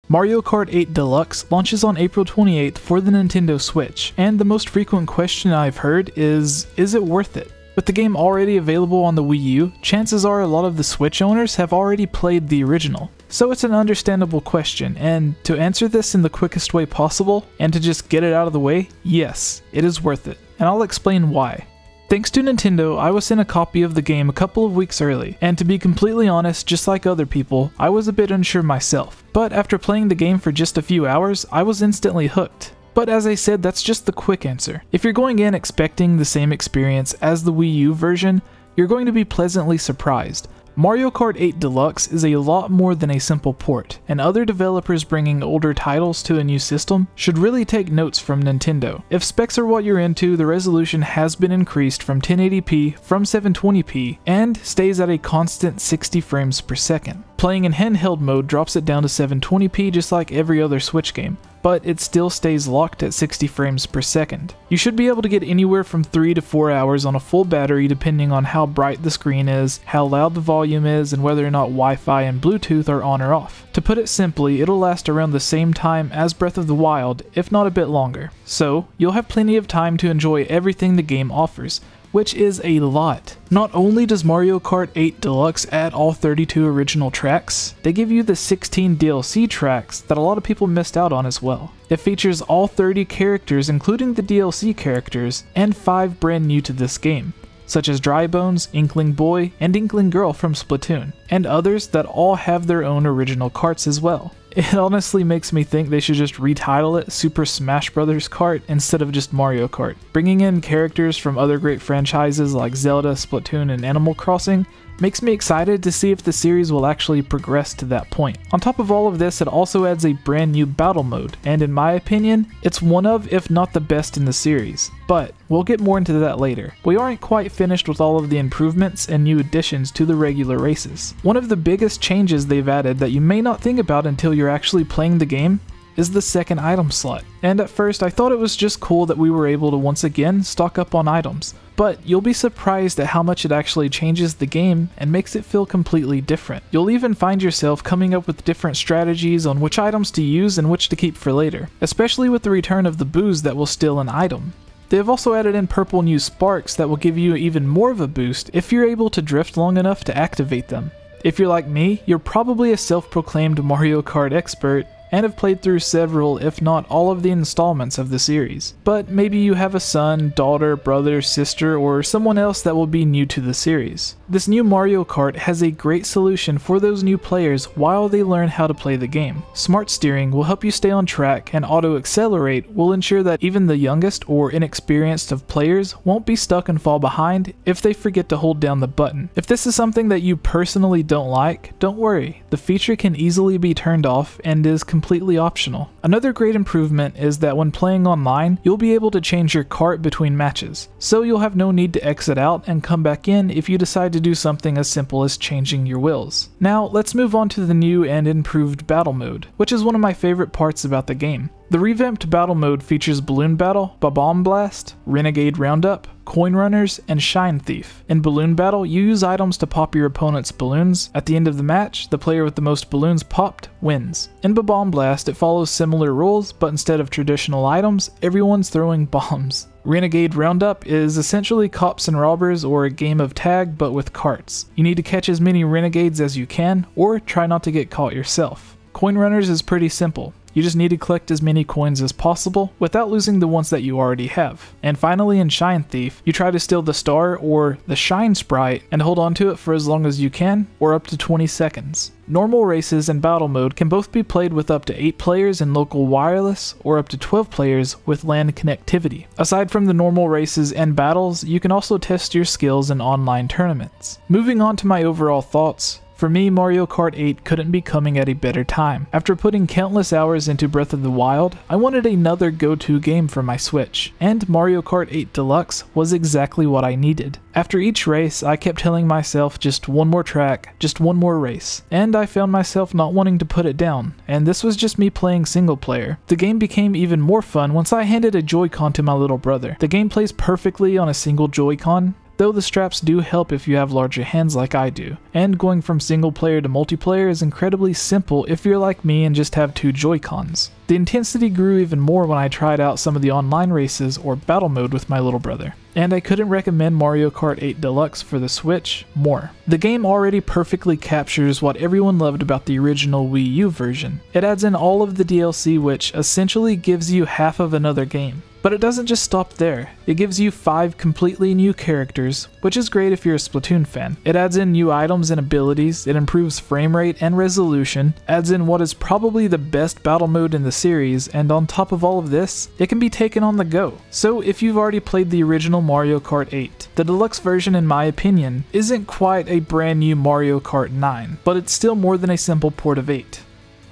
Mario Kart 8 Deluxe launches on April 28th for the Nintendo Switch, and the most frequent question I've heard is it worth it? With the game already available on the Wii U, chances are a lot of the Switch owners have already played the original. So it's an understandable question, and to answer this in the quickest way possible, and to just get it out of the way, yes, it is worth it, and I'll explain why. Thanks to Nintendo, I was sent a copy of the game a couple of weeks early, and to be completely honest, just like other people, I was a bit unsure myself. But after playing the game for just a few hours, I was instantly hooked. But as I said, that's just the quick answer. If you're going in expecting the same experience as the Wii U version, you're going to be pleasantly surprised. Mario Kart 8 Deluxe is a lot more than a simple port, and other developers bringing older titles to a new system should really take notes from Nintendo. If specs are what you're into, the resolution has been increased from 1080p from 720p and stays at a constant 60 frames per second. Playing in handheld mode drops it down to 720p just like every other Switch game, but it still stays locked at 60 frames per second. You should be able to get anywhere from 3 to 4 hours on a full battery depending on how bright the screen is, how loud the volume is, and whether or not Wi-Fi and Bluetooth are on or off. To put it simply, it'll last around the same time as Breath of the Wild, if not a bit longer. So, you'll have plenty of time to enjoy everything the game offers, which is a lot. Not only does Mario Kart 8 Deluxe add all 32 original tracks, they give you the 16 DLC tracks that a lot of people missed out on as well. It features all 30 characters including the DLC characters, and 5 brand new to this game, such as Dry Bones, Inkling Boy, and Inkling Girl from Splatoon, and others that all have their own original karts as well. It honestly makes me think they should just retitle it Super Smash Bros. Kart instead of just Mario Kart. Bringing in characters from other great franchises like Zelda, Splatoon, and Animal Crossing makes me excited to see if the series will actually progress to that point. On top of all of this, it also adds a brand new battle mode, and in my opinion, it's one of, if not the best in the series. But we'll get more into that later. We aren't quite finished with all of the improvements and new additions to the regular races. One of the biggest changes they've added that you may not think about until you're actually playing the game is the second item slot. And at first I thought it was just cool that we were able to once again stock up on items, but you'll be surprised at how much it actually changes the game and makes it feel completely different. You'll even find yourself coming up with different strategies on which items to use and which to keep for later, especially with the return of the boost that will steal an item. They have also added in purple new sparks that will give you even more of a boost if you're able to drift long enough to activate them. If you're like me, you're probably a self-proclaimed Mario Kart expert and have played through several, if not all of the installments of the series. But maybe you have a son, daughter, brother, sister, or someone else that will be new to the series. This new Mario Kart has a great solution for those new players while they learn how to play the game. Smart steering will help you stay on track, and auto accelerate will ensure that even the youngest or inexperienced of players won't be stuck and fall behind if they forget to hold down the button. If this is something that you personally don't like, don't worry. The feature can easily be turned off and is completely optional. Another great improvement is that when playing online, you'll be able to change your kart between matches, so you'll have no need to exit out and come back in if you decide to do something as simple as changing your wheels. Now let's move on to the new and improved battle mode, which is one of my favorite parts about the game. The revamped battle mode features Balloon Battle, Bomb Blast, Renegade Roundup, Coin Runners, and Shine Thief. In Balloon Battle, you use items to pop your opponent's balloons. At the end of the match, the player with the most balloons popped wins. In Bomb Blast, it follows similar rules, but instead of traditional items, everyone's throwing bombs. Renegade Roundup is essentially cops and robbers or a game of tag but with carts. You need to catch as many renegades as you can, or try not to get caught yourself. Coin Runners is pretty simple. You just need to collect as many coins as possible without losing the ones that you already have. And finally in Shine Thief, you try to steal the star or the shine sprite and hold on to it for as long as you can, or up to 20 seconds. Normal races and battle mode can both be played with up to 8 players in local wireless or up to 12 players with LAN connectivity. Aside from the normal races and battles, you can also test your skills in online tournaments. Moving on to my overall thoughts. For me, Mario Kart 8 couldn't be coming at a better time. After putting countless hours into Breath of the Wild, I wanted another go-to game for my Switch, and Mario Kart 8 Deluxe was exactly what I needed. After each race, I kept telling myself just one more track, just one more race, and I found myself not wanting to put it down, and this was just me playing single player. The game became even more fun once I handed a Joy-Con to my little brother. The game plays perfectly on a single Joy-Con, though the straps do help if you have larger hands like I do, and going from single player to multiplayer is incredibly simple if you're like me and just have 2 Joy-Cons. The intensity grew even more when I tried out some of the online races or battle mode with my little brother, and I couldn't recommend Mario Kart 8 Deluxe for the Switch more. The game already perfectly captures what everyone loved about the original Wii U version. It adds in all of the DLC, which essentially gives you half of another game. But it doesn't just stop there. It gives you 5 completely new characters, which is great if you're a Splatoon fan. It adds in new items and abilities, it improves frame rate and resolution, adds in what is probably the best battle mode in the series, and on top of all of this, it can be taken on the go. So if you've already played the original Mario Kart 8, the deluxe version in my opinion isn't quite a brand new Mario Kart 9, but it's still more than a simple port of 8.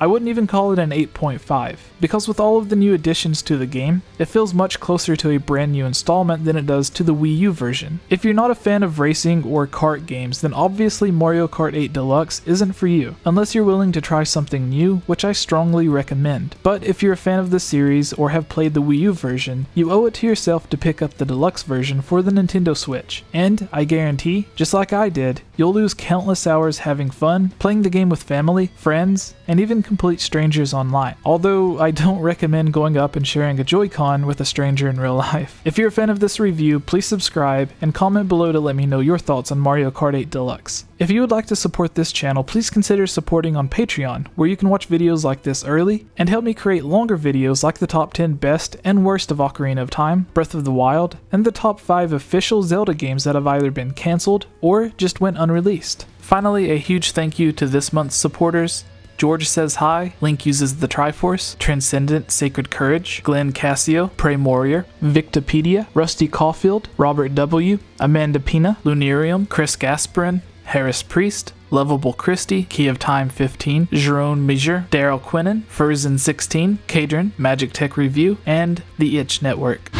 I wouldn't even call it an 8.5, because with all of the new additions to the game, it feels much closer to a brand new installment than it does to the Wii U version. If you're not a fan of racing or kart games, then obviously Mario Kart 8 Deluxe isn't for you, unless you're willing to try something new, which I strongly recommend. But if you're a fan of the series or have played the Wii U version, you owe it to yourself to pick up the Deluxe version for the Nintendo Switch. And I guarantee, just like I did, you'll lose countless hours having fun, playing the game with family, friends, and even complete strangers online. Although I don't recommend going up and sharing a Joy-Con with a stranger in real life. If you're a fan of this review, please subscribe and comment below to let me know your thoughts on Mario Kart 8 Deluxe. If you would like to support this channel, please consider supporting on Patreon, where you can watch videos like this early and help me create longer videos like the top 10 best and worst of Ocarina of Time, Breath of the Wild, and the top 5 official Zelda games that have either been cancelled or just went unreleased. Finally, a huge thank you to this month's supporters: George Says Hi, Link Uses the Triforce, Transcendent Sacred Courage, Glenn Cassio, Prey Warrior, Victopedia, Rusty Caulfield, Robert W., Amanda Pina, Lunarium, Chris Gasparin, Harris Priest, Lovable Christie, Key of Time 15, Jerome Measure, Daryl Quinnen, Furzin 16, Kadron, Magic Tech Review, and The Itch Network.